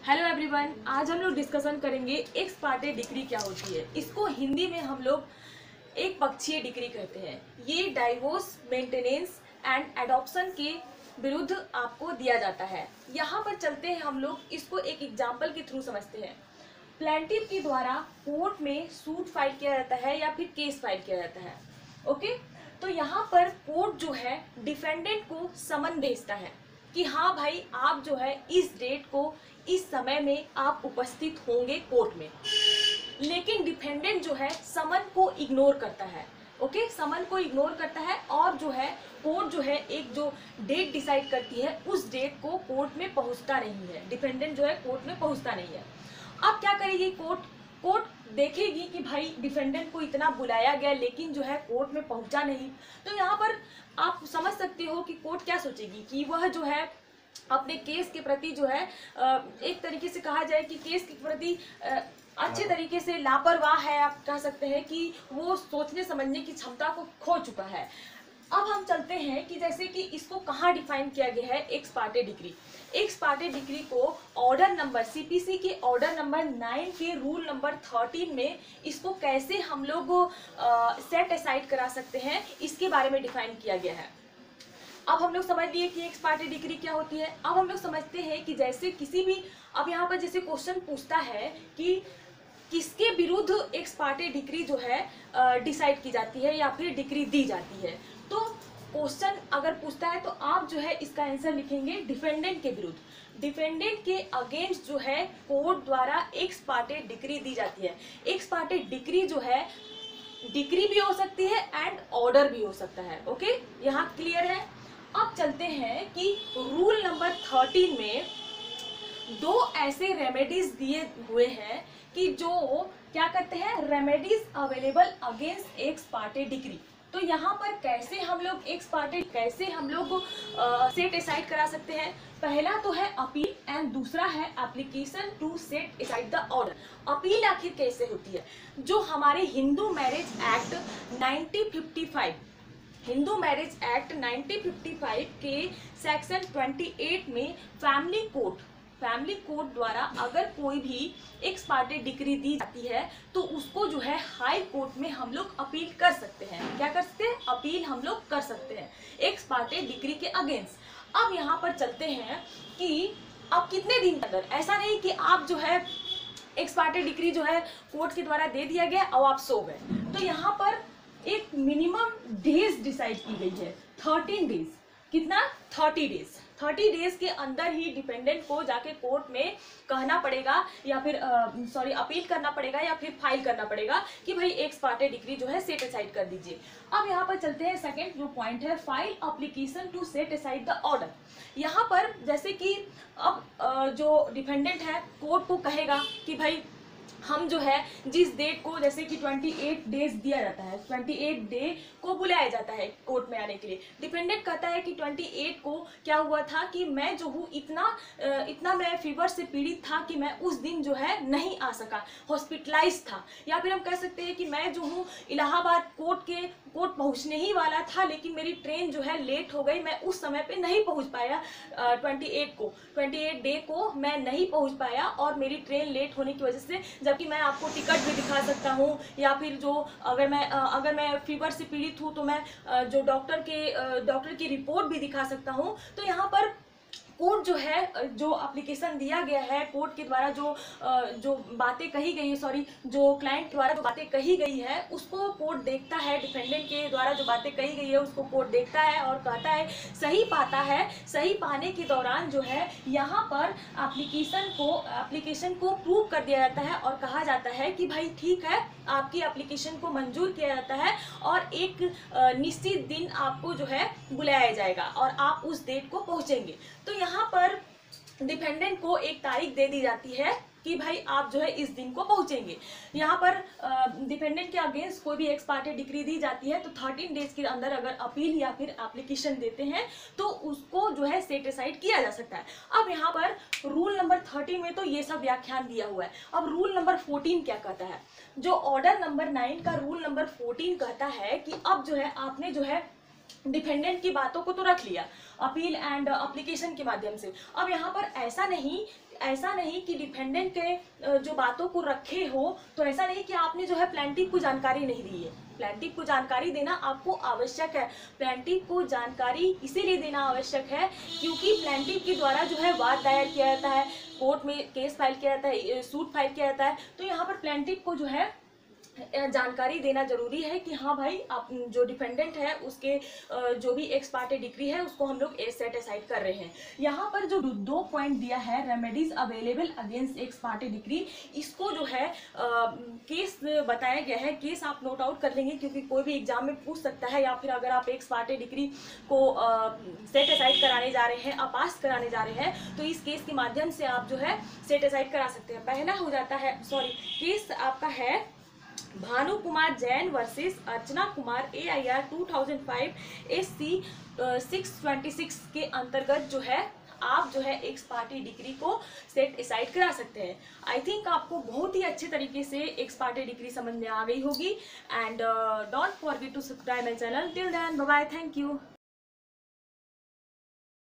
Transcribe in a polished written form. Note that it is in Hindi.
हेलो एवरीवन, आज हम लोग डिस्कशन करेंगे एक्स पार्टे डिक्री क्या होती है। इसको हिंदी में हम लोग एक पक्षीय डिक्री कहते हैं। ये डाइवोर्स, मेंटेनेंस एंड एडॉप्शन के विरुद्ध आपको दिया जाता है। यहाँ पर चलते हैं, हम लोग इसको एक एग्जाम्पल के थ्रू समझते हैं। प्लेंटिफ के द्वारा कोर्ट में सूट फाइल किया जाता है या फिर केस फाइल किया जाता है। ओके, तो यहाँ पर कोर्ट जो है डिफेंडेंट को समन भेजता है कि हाँ भाई, आप जो है इस डेट को इस समय में आप उपस्थित होंगे कोर्ट में। लेकिन डिफेंडेंट जो है समन को इग्नोर करता है। ओके, समन को इग्नोर करता है और जो है कोर्ट जो है एक जो डेट डिसाइड करती है उस डेट को कोर्ट में पहुंचता नहीं है। डिफेंडेंट जो है कोर्ट में पहुंचता नहीं है। अब क्या करेगी कोर्ट? कोर्ट देखेगी कि भाई डिफेंडेंट को इतना बुलाया गया लेकिन जो है कोर्ट में पहुंचा नहीं। तो यहाँ पर आप समझ सकते हो कि कोर्ट क्या सोचेगी कि वह जो है अपने केस के प्रति जो है एक तरीके से कहा जाए कि केस के प्रति अच्छे तरीके से लापरवाह है। आप कह सकते हैं कि वो सोचने समझने की क्षमता को खो चुका है। अब हम चलते हैं कि जैसे कि इसको कहाँ डिफाइन किया गया है x Partey decree. X Partey decree को ऑर्डर नंबर सीपीसी के ऑर्डर नंबर 9 के रूल नंबर 13 में इसको कैसे हम लोग सेट असाइड करा सकते हैं, इसके बारे में डिफाइन किया गया है। अब हम लोग समझ लिए कि एक्स पार्टे डिक्री क्या होती है। अब हम लोग समझते हैं कि जैसे किसी भी, अब यहाँ पर जैसे क्वेश्चन पूछता है कि किसके विरुद्ध एक्स पार्टे डिक्री जो है डिसाइड की जाती है या फिर डिक्री दी जाती है। तो क्वेश्चन अगर पूछता है तो आप जो है इसका आंसर लिखेंगे डिफेंडेंट के विरुद्ध। डिफेंडेंट के अगेंस्ट जो है कोर्ट द्वारा एक्स पार्टे डिक्री दी जाती है। एक्स पार्टे डिक्री जो है डिक्री भी हो सकती है एंड ऑर्डर भी हो सकता है। ओके, यहाँ क्लियर है। अब चलते हैं कि रूल नंबर 13 में दो ऐसे रेमेडीज दिए हुए हैं कि जो क्या करते हैं, remedies available against x Partey decree. तो यहाँ पर कैसे हम लोग एक्स पार्टे कैसे हम लोग सेट असाइड करा सकते हैं। पहला तो है अपील एंड दूसरा है application to set aside the order. Appeal आखिर कैसे होती है? जो हमारे Hindu marriage act 1955 Hindu marriage act 1955 के सेक्शन 28 में फैमिली कोर्ट द्वारा अगर कोई भी एक्स पार्टे डिक्री दी जाती है तो उसको जो है हाई कोर्ट में हम लोग अपील कर सकते हैं। क्या कर सकते हैं? अपील हम लोग कर सकते हैं एक्स पार्टे डिक्री के अगेंस्ट। अब यहाँ पर चलते हैं कि अब कितने दिन के अंदर, ऐसा नहीं कि आप जो है एक्स पार्टे डिक्री जो है कोर्ट के द्वारा दे दिया गया और आप सो गए। तो यहाँ पर एक मिनिमम डेज डिसाइड की गई है, 13 डेज। कितना? 30 डेज। 30 डेज के अंदर ही डिपेंडेंट को जाके कोर्ट में कहना पड़ेगा या फिर अपील करना पड़ेगा या फिर फाइल करना पड़ेगा कि भाई एक्स पार्टे डिक्री जो है सेट असाइड कर दीजिए। अब यहाँ पर चलते हैं, सेकंड जो पॉइंट है, file application to set aside the order. यहाँ पर जैसे कि अब जो डिपेंडेंट है कोर्ट को कहेगा कि भाई हम जो है जिस डेट को, जैसे कि 28 डेज दिया जाता है, 28 डे को बुलाया जाता है कोर्ट में आने के लिए। डिपेंडेंट कहता है कि 28 को क्या हुआ था कि मैं जो हूँ इतना मैं फीवर से पीड़ित था कि मैं उस दिन जो है नहीं आ सका, हॉस्पिटलाइज था। या फिर हम कह सकते हैं कि मैं जो हूँ इलाहाबाद कोर्ट पहुँचने ही वाला था लेकिन मेरी ट्रेन जो है लेट हो गई, मैं उस समय पे नहीं पहुँच पाया। 28 डे को मैं नहीं पहुँच पाया और मेरी ट्रेन लेट होने की वजह से, जबकि मैं आपको टिकट भी दिखा सकता हूँ या फिर जो अगर मैं फीवर से पीड़ित हूँ तो मैं जो डॉक्टर की रिपोर्ट भी दिखा सकता हूँ। तो यहाँ पर कोर्ट जो है, जो एप्लीकेशन दिया गया है कोर्ट के द्वारा, जो बातें कही गई है, जो क्लाइंट द्वारा जो बातें कही गई है उसको कोर्ट देखता है। डिफेंडेंट के द्वारा जो बातें कही गई है उसको कोर्ट देखता है और कहता है, सही पाता है। सही पाने के दौरान जो है यहाँ पर एप्लीकेशन को प्रूव कर दिया जाता है और कहा जाता है कि भाई ठीक है, आपकी एप्लीकेशन को मंजूर किया जाता है और एक निश्चित दिन आपको जो है बुलाया जाएगा और आप उस डेट को पहुंचेंगे। तो यहाँ पर डिपेंडेंट को एक तारीख दे दी जाती है कि भाई आप जो है इस दिन को पहुंचेंगे। यहाँ पर डिपेंडेंट के अगेंस्ट कोई भी एक्स पार्टे डिक्री दी जाती है तो 13 डेज के अंदर अगर अपील या फिर एप्लीकेशन देते हैं तो उसको जो है सेट असाइड किया जा सकता है। अब यहाँ पर रूल नंबर 13 में तो ये सब व्याख्यान दिया हुआ है। अब रूल नंबर 14 क्या कहता है? जो ऑर्डर नंबर 9 का रूल नंबर 14 कहता है कि अब जो है आपने जो है डिपेंडेंट की बातों को तो रख लिया अपील एंड एप्लीकेशन के माध्यम से। अब यहाँ पर ऐसा नहीं ऐसा नहीं कि डिफेंडेंट के जो बातों को रखे हो, तो ऐसा नहीं कि आपने जो है प्लेंटिफ को जानकारी नहीं दी है। प्लेंटिफ को जानकारी देना आपको आवश्यक है। प्लेंटिफ को जानकारी इसीलिए देना आवश्यक है क्योंकि प्लेंटिफ के द्वारा जो है वाद दायर किया जाता है, कोर्ट में केस फाइल किया जाता है, सूट फाइल किया जाता है। तो यहाँ पर प्लेंटिफ को जो है जानकारी देना जरूरी है कि हाँ भाई, आप जो डिफेंडेंट है उसके जो भी एक्स पार्टे डिग्री है उसको हम लोग सेट असाइड कर रहे हैं। यहाँ पर जो 2 पॉइंट दिया है, remedies available against x Partey degree, इसको जो है केस बताया गया है। केस आप नोट आउट कर लेंगे क्योंकि कोई भी एग्जाम में पूछ सकता है, या फिर अगर आप एक्स पार्टे डिग्री को सेट असाइड कराने जा रहे हैं, अपास कराने जा रहे हैं, तो इस केस के माध्यम से आप जो है सेट असाइड करा सकते हैं। पहला हो जाता है, केस आपका है भानु कुमार जैन वर्सेस अर्चना कुमार AIR 2005 SC 626 के अंतर्गत जो है आप जो है एक्स पार्टी डिग्री को सेट असाइड करा सकते हैं। आई थिंक आपको बहुत ही अच्छे तरीके से एक्स पार्टी डिग्री समझ में आ गई होगी। And don't forget to subscribe my channel. Till then bye bye, thank you.